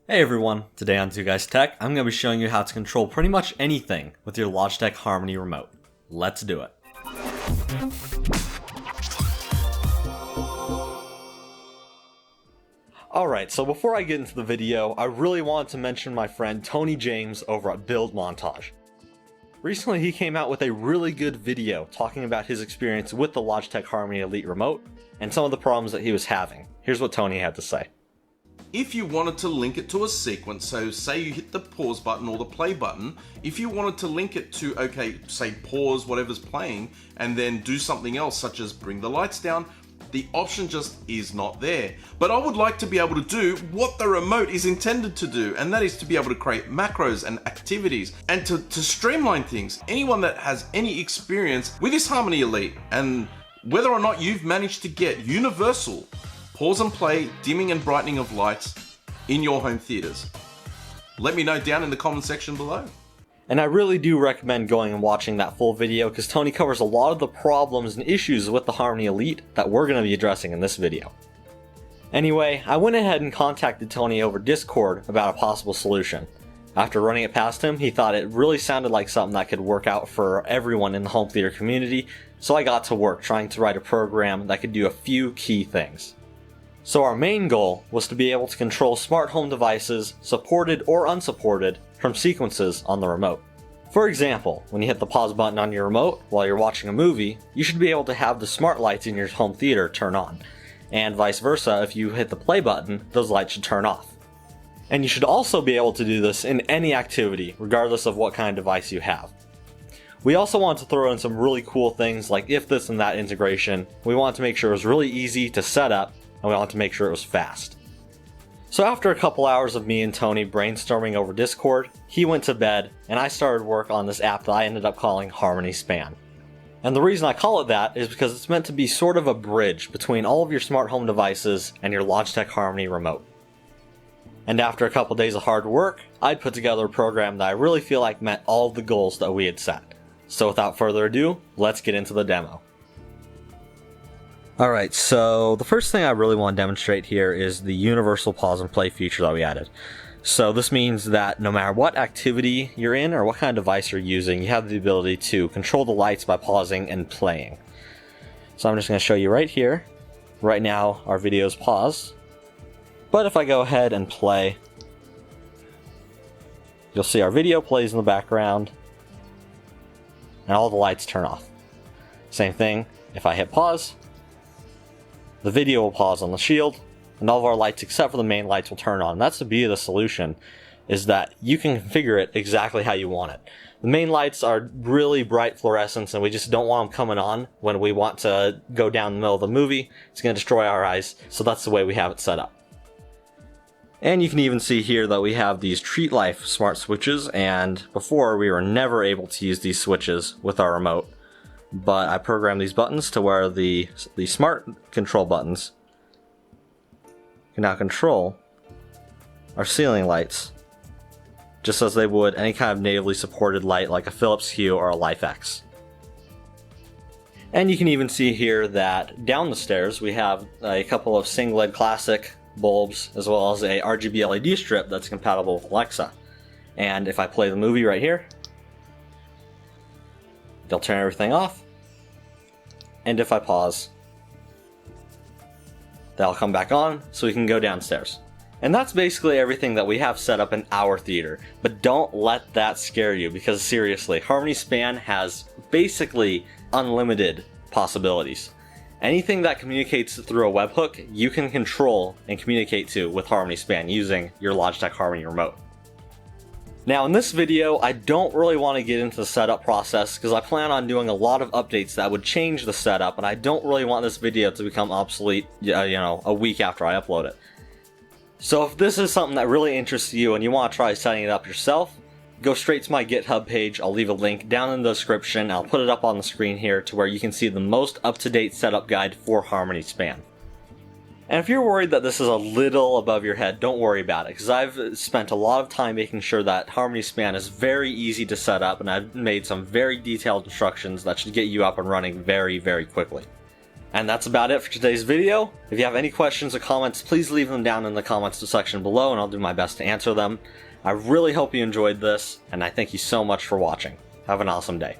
Hey everyone, today on 2Guys Tech, I'm going to be showing you how to control pretty much anything with your Logitech Harmony remote. Let's do it. Alright, so before I get into the video, I really wanted to mention my friend Tony James over at Build Montage. Recently he came out with a really good video talking about his experience with the Logitech Harmony Elite remote and some of the problems that he was having. Here's what Tony had to say. If you wanted to link it to a sequence, so say you hit the pause button or the play button, if you wanted to link it to, okay, say pause whatever's playing and then do something else such as bring the lights down, the option just is not there. But I would like to be able to do what the remote is intended to do, and that is to be able to create macros and activities and to streamline things. Anyone that has any experience with this Harmony Elite and whether or not you've managed to get universal pause and play, dimming and brightening of lights in your home theaters, let me know down in the comment section below. And I really do recommend going and watching that full video because Tony covers a lot of the problems and issues with the Harmony Elite that we're going to be addressing in this video. Anyway, I went ahead and contacted Tony over Discord about a possible solution. After running it past him, he thought it really sounded like something that could work out for everyone in the home theater community, so I got to work trying to write a program that could do a few key things. So our main goal was to be able to control smart home devices, supported or unsupported, from sequences on the remote. For example, when you hit the pause button on your remote while you're watching a movie, you should be able to have the smart lights in your home theater turn on. And vice versa, if you hit the play button, those lights should turn off. And you should also be able to do this in any activity, regardless of what kind of device you have. We also want to throw in some really cool things like if this and that integration. We want to make sure it was really easy to set up, and we wanted to make sure it was fast. So after a couple hours of me and Tony brainstorming over Discord, he went to bed and I started work on this app that I ended up calling HarmonySpan. And the reason I call it that is because it's meant to be sort of a bridge between all of your smart home devices and your Logitech Harmony remote. And after a couple days of hard work, I'd put together a program that I really feel like met all of the goals that we had set. So without further ado, let's get into the demo. Alright, so the first thing I really want to demonstrate here is the universal pause and play feature that we added. So this means that no matter what activity you're in or what kind of device you're using, you have the ability to control the lights by pausing and playing. So I'm just going to show you right here. Right now our video is paused, but if I go ahead and play, you'll see our video plays in the background and all the lights turn off. Same thing, if I hit pause, the video will pause on the shield, and all of our lights except for the main lights will turn on. That's the beauty of the solution, is that you can configure it exactly how you want it. The main lights are really bright fluorescents, and we just don't want them coming on when we want to go down the middle of the movie. It's going to destroy our eyes, so that's the way we have it set up. And you can even see here that we have these Treat Life smart switches, and before we were never able to use these switches with our remote. But I programmed these buttons to where the smart control buttons can now control our ceiling lights just as they would any kind of natively supported light like a Philips Hue or a LifeX. And you can even see here that down the stairs we have a couple of Sengled Classic bulbs as well as a RGB LED strip that's compatible with Alexa. And if I play the movie right here, they'll turn everything off. And if I pause, that'll come back on so we can go downstairs. And that's basically everything that we have set up in our theater. But don't let that scare you because seriously, HarmonySpan has basically unlimited possibilities. Anything that communicates through a webhook, you can control and communicate to with HarmonySpan using your Logitech Harmony remote. Now in this video, I don't really want to get into the setup process because I plan on doing a lot of updates that would change the setup, and I don't really want this video to become obsolete, a week after I upload it. So if this is something that really interests you and you want to try setting it up yourself, go straight to my GitHub page. I'll leave a link down in the description. I'll put it up on the screen here to where you can see the most up-to-date setup guide for HarmonySpan. And if you're worried that this is a little above your head, don't worry about it, because I've spent a lot of time making sure that HarmonySpan is very easy to set up, and I've made some very detailed instructions that should get you up and running very, very quickly. And that's about it for today's video. If you have any questions or comments, please leave them down in the comments section below and I'll do my best to answer them. I really hope you enjoyed this, and I thank you so much for watching. Have an awesome day.